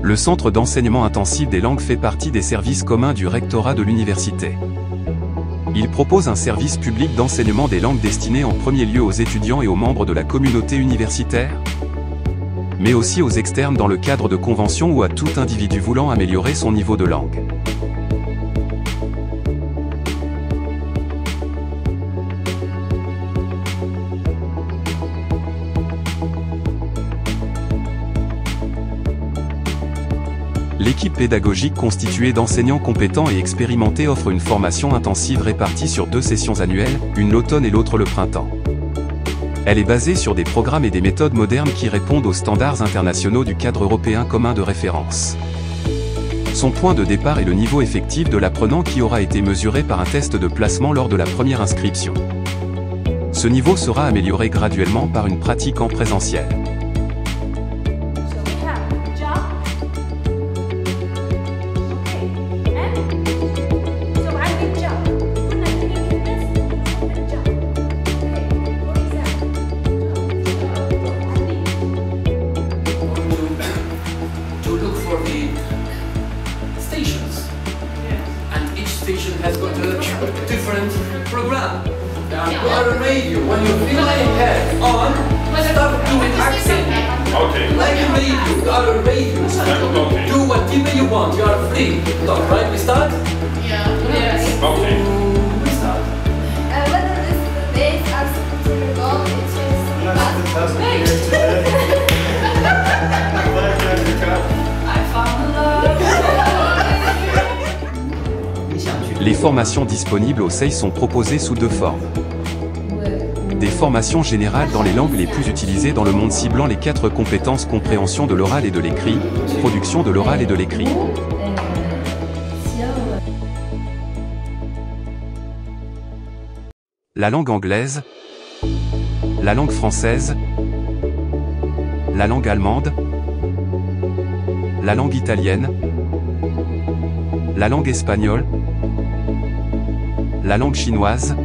Le Centre d'enseignement intensif des langues fait partie des services communs du rectorat de l'université. Il propose un service public d'enseignement des langues destiné en premier lieu aux étudiants et aux membres de la communauté universitaire, mais aussi aux externes dans le cadre de conventions ou à tout individu voulant améliorer son niveau de langue. L'équipe pédagogique constituée d'enseignants compétents et expérimentés offre une formation intensive répartie sur 2 sessions annuelles, une l'automne et l'autre le printemps. Elle est basée sur des programmes et des méthodes modernes qui répondent aux standards internationaux du cadre européen commun de référence. Son point de départ est le niveau effectif de l'apprenant qui aura été mesuré par un test de placement lors de la première inscription. Ce niveau sera amélioré graduellement par une pratique en présentiel. Has got a different program. You are a radio. When you feel your head on, start doing accent. Okay. Like a radio. You are a radio. Okay. Do whatever you want. You are free. Stop, right? We start? Yeah. Yes. Okay. We start. Whether this is the base or something to go, it's I found love. Les formations disponibles au CEI sont proposées sous 2 formes. Des formations générales dans les langues les plus utilisées dans le monde ciblant les 4 compétences compréhension de l'oral et de l'écrit, production de l'oral et de l'écrit. La langue anglaise, la langue française, la langue allemande, la langue italienne, la langue espagnole, la langue chinoise,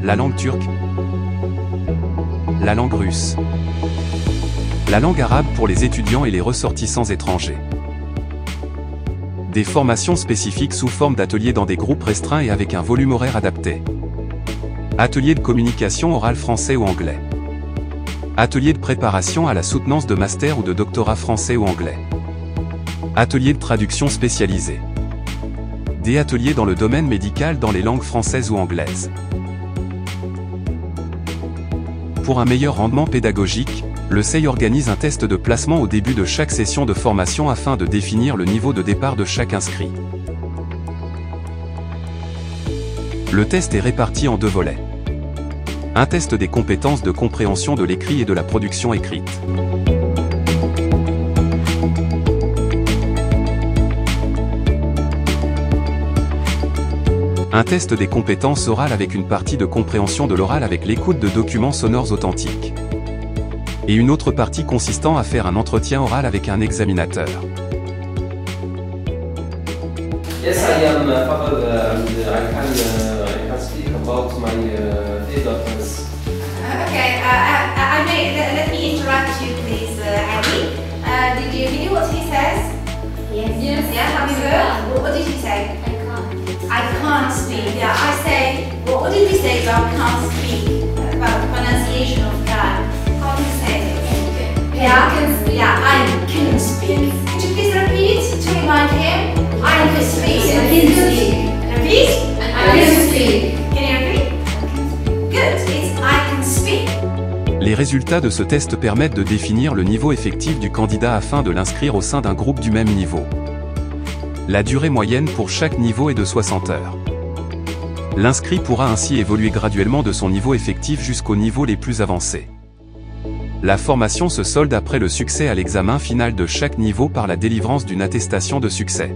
la langue turque, la langue russe, la langue arabe pour les étudiants et les ressortissants étrangers. Des formations spécifiques sous forme d'ateliers dans des groupes restreints et avec un volume horaire adapté. Ateliers de communication orale français ou anglais. Ateliers de préparation à la soutenance de master ou de doctorat français ou anglais. Ateliers de traduction spécialisés. Des ateliers dans le domaine médical dans les langues françaises ou anglaises. Pour un meilleur rendement pédagogique, le CEI organise un test de placement au début de chaque session de formation afin de définir le niveau de départ de chaque inscrit. Le test est réparti en 2 volets. Un test des compétences de compréhension de l'écrit et de la production écrite. Un test des compétences orales avec une partie de compréhension de l'oral avec l'écoute de documents sonores authentiques. Et une autre partie consistant à faire un entretien oral avec un examinateur. Yes, I am Fahad and I can speak about my daughters. Okay, let me interrupt you, please, Ali. Did you hear what he says? Yes. Yeah, have you heard? What did he say? I can't speak. Yeah, I say, what did he say about can't speak? About pronunciation of God. How do you say it? Yeah, I can speak. Could you please repeat to remind him? I can speak. Repeat? I can speak. Can you repeat? Good. It's I can speak. Les résultats de ce test permettent de définir le niveau effectif du candidat afin de l'inscrire au sein d'un groupe du même niveau. La durée moyenne pour chaque niveau est de 60 heures. L'inscrit pourra ainsi évoluer graduellement de son niveau effectif jusqu'aux niveaux les plus avancés. La formation se solde après le succès à l'examen final de chaque niveau par la délivrance d'une attestation de succès.